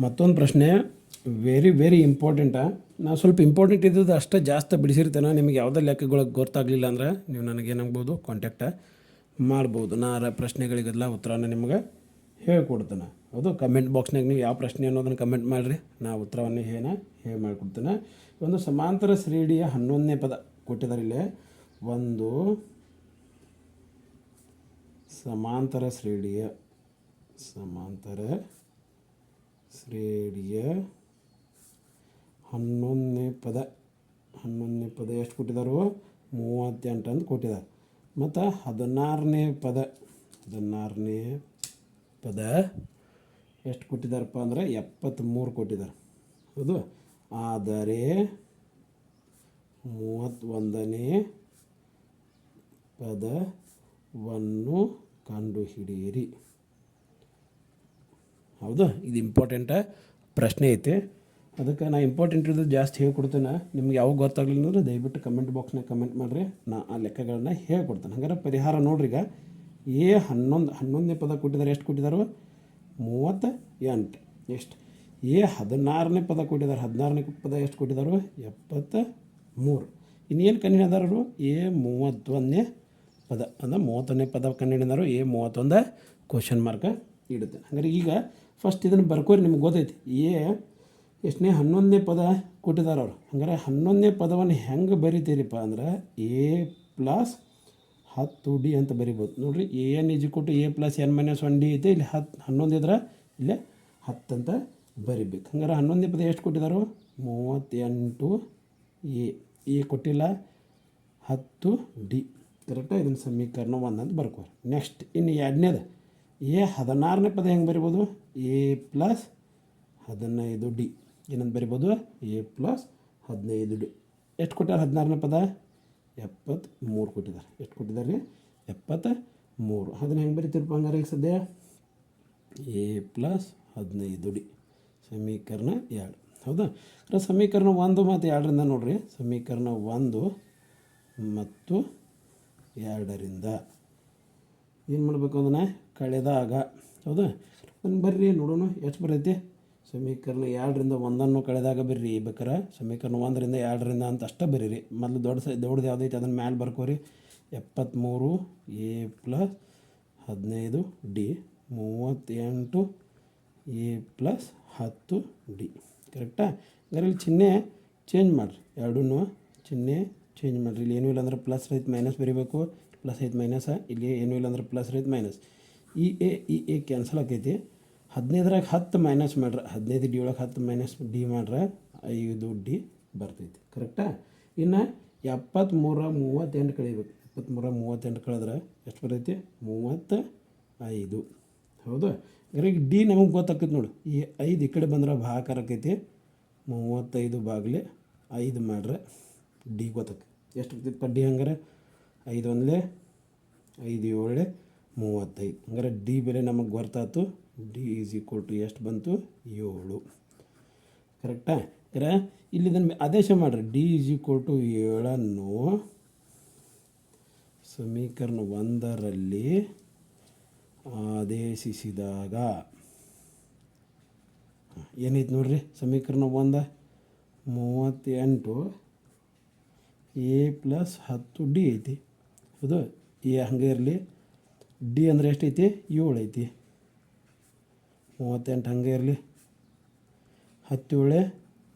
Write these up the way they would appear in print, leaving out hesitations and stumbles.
ಮತ್ತೊಂದು ಪ್ರಶ್ನೆ very very ಇಂಪಾರ್ಟೆಂಟಾ. ನಾವು ಸ್ವಲ್ಪ ಇಂಪಾರ್ಟೆಂಟ್ ಇದ್ದದ್ದು ಅಷ್ಟೇ ಜಾಸ್ತಿ ಬಿಡಿಸಿರ್ತೇನೆ. ನಿಮಗೆ ಯಾವುದೇ ಲೆಕ್ಕಗಳಿಗೆ ಗೊತ್ತಾಗಲಿಲ್ಲ ಅಂದ್ರೆ ನೀವು ನನಗೇನಾಗ್ಬೋದು ಕಾಂಟ್ಯಾಕ್ಟ ಮಾಡ್ಬೋದು. ಪ್ರಶ್ನೆಗಳಿಗೆಲ್ಲ ಉತ್ತರನ ನಿಮಗೆ ಹೇಳ್ಕೊಡ್ತೇನೆ. ಹೌದು, ಕಮೆಂಟ್ ಬಾಕ್ಸ್ನಾಗ ನೀವು ಯಾವ ಪ್ರಶ್ನೆ ಅನ್ನೋದನ್ನು ಕಮೆಂಟ್ ಮಾಡಿರಿ, ನಾ ಉತ್ತರವನ್ನು ಹೇಳಿ ಮಾಡಿಕೊಡ್ತೇನೆ. ಒಂದು ಸಮಾಂತರ ಶ್ರೇಣಿಯ 11ನೇ ಪದ ಕೊಟ್ಟಿದ್ದಾರೆ. ಇಲ್ಲೇ ಒಂದು ಸಮಾಂತರ ಶ್ರೇಣಿಯ 11ನೇ ಪದ ಎಷ್ಟು ಕೊಟ್ಟಿದ್ದಾರೆ? 38 ಅಂತ ಕೊಟ್ಟಿದ್ದಾರೆ. ಮತ್ತು 16ನೇ ಪದ ಎಷ್ಟು ಕೊಟ್ಟಿದ್ದಾರಪ್ಪ ಅಂದರೆ 73 ಕೊಟ್ಟಿದ್ದಾರೆ. ಹೌದು, ಆದರೆ 31ನೇ ಪದವನ್ನು ಕಂಡುಹಿಡಿಯಿರಿ. ಹೌದಾ, ಇದು ಇಂಪಾರ್ಟೆಂಟ ಪ್ರಶ್ನೆ ಐತೆ. ಅದಕ್ಕೆ ನಾ ಇಂಪಾರ್ಟೆಂಟ್ ಇರೋದು ಜಾಸ್ತಿ ಹೇಳ್ಕೊಡ್ತೇನೆ. ನಿಮ್ಗೆ ಯಾವಾಗ ಗೊತ್ತಾಗಲಿಲ್ಲ ಅಂದ್ರೆ ದಯವಿಟ್ಟು ಕಮೆಂಟ್ ಬಾಕ್ಸ್ನಾಗ ಕಮೆಂಟ್ ಮಾಡಿರಿ, ನಾ ಆ ಲೆಕ್ಕಗಳನ್ನ ಹೇಳ್ಕೊಡ್ತೇನೆ. ಹಾಗಾದ್ರೆ ಪರಿಹಾರ ನೋಡ್ರಿ. ಈಗ 11ನೇ ಪದ ಕೊಟ್ಟಿದ್ದಾರೆ. ಎಷ್ಟು ಕೊಟ್ಟಿದ್ದಾರೆ? 38. ಎಷ್ಟು? 16ನೇ ಪದ ಕೊಟ್ಟಿದ್ದಾರೆ. 16ನೇ ಪದ ಎಷ್ಟು ಕೊಟ್ಟಿದ್ದಾರೆ? 73. ಇನ್ನೇನು ಕಂಡುಹಿಡಿದಾರು? 31ನೇ ಪದ ಅಂದರೆ 31ನೇ ಪದ ಕಂಡುಹಿಡಿದಾರು. 31 ಕ್ವಶನ್ ಮಾರ್ಕ್ ಇಡುತ್ತೆ. ಹಾಗಾದ್ರೆ ಈಗ ಫಸ್ಟ್ ಇದನ್ನು ಬರ್ಕೋರಿ, ನಿಮ್ಗೆ ಗೊತ್ತೈತಿ. ಎಷ್ಟನೇ 11ನೇ ಪದ ಕೊಟ್ಟಿದ್ದಾರೆ ಅವರು. ಹಂಗಾರೆ 11ನೇ ಪದವನ್ನು ಹೆಂಗೆ ಬರಿತೀರಿಪ್ಪ ಅಂದ್ರೆ A+10D ಅಂತ ಬರಿಬೋದು. ನೋಡಿರಿ, AN = A+n-1D ಐತೆ. ಇಲ್ಲಿ 11 ಇದ್ರೆ ಇಲ್ಲೇ 10 ಅಂತ ಬರಿಬೇಕು. ಹಂಗಾರೆ 11ನೇ ಪದ ಎಷ್ಟು ಕೊಟ್ಟಿದ್ದಾರೆ? 38A ಕೊಟ್ಟಿಲ್ಲ, 10D. ಕರೆಕ್ಟಾಗಿ ಇದನ್ನು ಸಮೀಕರಣ 1 ಅಂತ ಬರ್ಕೋರಿ. ನೆಕ್ಸ್ಟ್ ಇನ್ನು ಎರಡನೇದು 16ನೇ ಪದ ಹೆಂಗೆ ಬರಿಬೋದು? A+15D ಏನಂತ ಬರಿಬೋದು? A+15D. ಎಷ್ಟು ಕೊಟ್ಟಾರೆ? 16ನೇ ಪದ 73 ಕೊಟ್ಟಿದ್ದಾರೆ. ಎಷ್ಟು ಕೊಟ್ಟಿದ್ದಾರೆ? 73. ಅದನ್ನು ಹೆಂಗೆ ಬರಿತೀರಪ್ಪ? ಹಂಗಾರೆ ಈಗ ಸದ್ಯ A+15D ಸಮೀಕರಣ 2. ಹೌದಾ, ಸಮೀಕರಣ 1 ಮತ್ತು 2ರಿಂದ ನೋಡಿರಿ. ಸಮೀಕರಣ 1 ಮತ್ತು 2ರಿಂದ ಏನು ಮಾಡಬೇಕು? ಅದನ್ನು ಕಳೆದಾಗ. ಹೌದಾ, ಅದನ್ನು ಬರ್ರಿ ನೋಡೋಣ ಎಷ್ಟು ಬರ್ತೈತಿ. ಸಮೀಕರಣ 2ರಿಂದ 1 ಕಳೆದಾಗ ಬರ್ರಿ. ಬೇಕಾರೆ ಸಮೀಕರಣ 1ರಿಂದ 2ರಿಂದ ಅಂತ ಅಷ್ಟೇ ಬರೀರಿ. ಮೊದಲು ದೊಡ್ಡದು ಯಾವುದೈತೆ ಅದನ್ನು ಮ್ಯಾಲೆ ಬರ್ಕೋರಿ. 73 A+15D 38 A+10D. ಕರೆಕ್ಟಾ? ಹಂಗಾರೆ ಇಲ್ಲಿ ಚಿಹ್ನೆ ಚೇಂಜ್ ಮಾಡಿರಿ. ಎರಡೂ ಚಿಹ್ನೆ ಚೇಂಜ್ ಮಾಡಿರಿ. ಇಲ್ಲಿ ಏನೂ ಇಲ್ಲ ಅಂದ್ರೆ ಪ್ಲಸ್ ರೈತ್ ಮೈನಸ್ ಬರೀಬೇಕು. ಪ್ಲಸ್ ಐತೆ ಮೈನಸ. ಇಲ್ಲಿ ಏನೂ ಇಲ್ಲ ಅಂದ್ರೆ ಪ್ಲಸ್ ರೈತ್ ಮೈನಸ್. ಈ ಎ ಕ್ಯಾನ್ಸಲ್ ಆಕೈತಿ. 15ರಾಗ 10 ಮೈನಸ್ ಮಾಡ್ರೆ 15D ಒಳಗೆ 10 ಮೈನಸ್ D ಮಾಡ್ರೆ 5D ಬರ್ತೈತಿ. ಕರೆಕ್ಟಾ? ಇನ್ನು 73 ಕಳಿಬೇಕು. 73 ಕಳೆದ್ರೆ ಎಷ್ಟು ಬರ್ತೈತಿ? 35. ಹೌದು, ಈಗ D ನಮಗೆ ಗೊತ್ತಾಕೈತಿ ನೋಡು. ಈ 5 ಈ ಕಡೆ ಬಂದ್ರೆ ಭಾಗಾಕಾರ ಆಕೈತಿ. 35 / 5 ಮಾಡ್ರೆ D ಗೊತ್ತಾಕೈತಿ. ಎಷ್ಟು ಆಗ್ತೈತಿ D? ಹಂಗಾರೆ 5 1 5 7 35. ಹಂಗಾರೆ D ಬೆಲೆ ನಮಗೆ ಗೊತ್ತಾಯ್ತು. D = ಎಷ್ಟು ಬಂತು? 7. ಕರೆಕ್ಟಾ? ಅಂದರೆ ಇಲ್ಲಿ ಇದನ್ನು ಆದೇಶ ಮಾಡಿರಿ. D = 7 ಸಮೀಕರಣ 1ರಲ್ಲಿ ಆದೇಶಿಸಿದಾಗ ಏನೈತೆ ನೋಡ್ರಿ. ಸಮೀಕರಣ 1 38 A+10D ಐತಿ. ಹೌದು, ಎ ಹಂಗೆ ಇರಲಿ. D ಅಂದರೆ ಎಷ್ಟೈತಿ? 7 ಐತಿ. 38 ಹಂಗೆ ಇರಲಿ. 10 7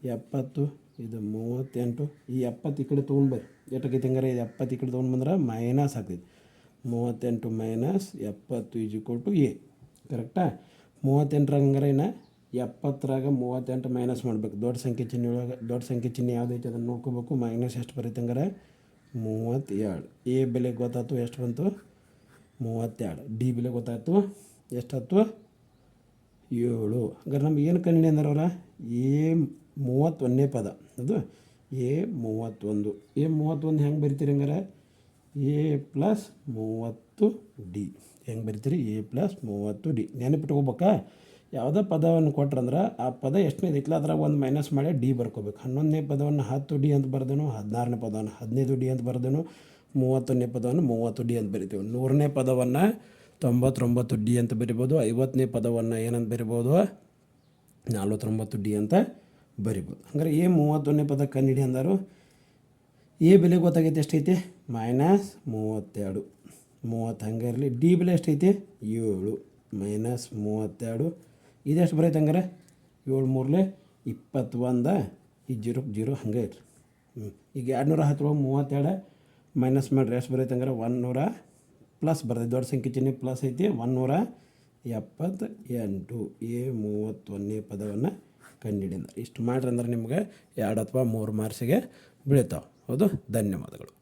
70. ಇದು 38. ಈ 70 ಈ ಕಡೆ ತೊಗೊಂಡ್ಬರ್ರಿ. ಎಷ್ಟಾಕೈತಿ? ಹಂಗಾರೆ 70 ಈ ಕಡೆ ತೊಗೊಂಡ್ಬಂದ್ರೆ ಮೈನಸ್ ಆಗ್ತೈತಿ. 38 - 70 = A. ಕರೆಕ್ಟಾ? 38ರಾಗ ಹಂಗಾರೆ ಇನ್ನು 70ರಾಗ 38 ಮೈನಸ್ ಮಾಡಬೇಕು. ದೊಡ್ಡ ಸಂಖ್ಯೆ ಚಿಹ್ನೆ ಒಳಗೆ ದೊಡ್ಡ ಸಂಖ್ಯೆ ಚಿಹ್ನೆ ಯಾವುದೈತೆ ಅದನ್ನು ನೋಡ್ಕೋಬೇಕು. ಮೈನಸ್ ಎಷ್ಟು ಬರುತ್ತೆ? ಹಂಗಾರೆ 32. ಎ ಬೆಲೆ ಗೊತ್ತಾಯ್ತು. ಎಷ್ಟು ಬಂತು? 32. D ಬೆಲೆ ಗೊತ್ತಾಯ್ತು. ಎಷ್ಟಾಯ್ತು? 7. ಹಂಗಾರೆ ನಮ್ಗೆ ಏನು ಕಂಡು ಅಂದಾರವ್ರ? A31ನೇ ಪದ. ಅದು A31. A31 ಹೆಂಗೆ ಬರಿತೀರಿ? ಹಂಗಾರೆ A+30D ಹೆಂಗೆ ಬರಿತೀರಿ? A+30D. ನೆನಪಿಟ್ಕೋಬೇಕಾ? ಯಾವುದೇ ಪದವನ್ನು ಕೊಟ್ರಂದ್ರೆ ಆ ಪದ ಎಷ್ಟನೇ ಐತಿಲ್ಲ ಅದ್ರಾಗ ಒಂದು ಮೈನಸ್ ಮಾಡಿ D ಬರ್ಕೋಬೇಕು. 11ನೇ ಪದವನ್ನು 10D ಅಂತ ಬರ್ದೇನು, 16ನೇ ಪದವನ್ನು 15D ಅಂತ ಬರ್ದೇನು, 30ನೇ ಪದವನ್ನು 30D ಅಂತ ಬರಿತೀವಿ. 100ನೇ ಪದವನ್ನು 99D ಅಂತ ಬರಿಬೋದು. 50ನೇ ಪದವನ್ನು ಏನಂತ ಬರಿಬೋದು? 49 ಡಿ ಅಂತ ಬರಿಬೋದು. ಹಂಗಾರೆ ಎ 31ನೇ ಪದ ಕಂಡಿಡಿ ಅಂದರು. ಎ ಬೆಲೆ ಗೊತ್ತಾಗೈತೆ ಎಷ್ಟೈತೆ -32. 30 ಹಂಗೆ ಇರಲಿ. ಡಿ ಬೆಲೆ ಎಷ್ಟೈತೆ 7 -32. ಇದೆಷ್ಟು ಬರೈತೆ ಹಂಗಾರೆ 7 3 21. ಈ 0 ಹಂಗೆ ಇರ್ರಿ. ಈಗ 210 32 ಮೈನಸ್ ಮಾಡಿರಿ ಎಷ್ಟು ಬರೈತೆ ಹಂಗಾರೆ 100 ಪ್ಲಸ್ ಬರ್ತೈತೆ. ದೊಡ್ಡ ಸಂಖ್ಯೆ ಚಿಹ್ನೆ ಪ್ಲಸ್ ಐತಿ 178. ಎ 31ನೇ ಪದವನ್ನು ಕಂಡುಹಿಡಿದ. ಇಷ್ಟು ಮಾಡ್ರಿ ಅಂದ್ರೆ ನಿಮ್ಗೆ 2 ಅಥವಾ 3 ಮಾರ್ಕ್ಸಿಗೆ ಬೀಳ್ತಾವೆ. ಹೌದು. ಧನ್ಯವಾದಗಳು.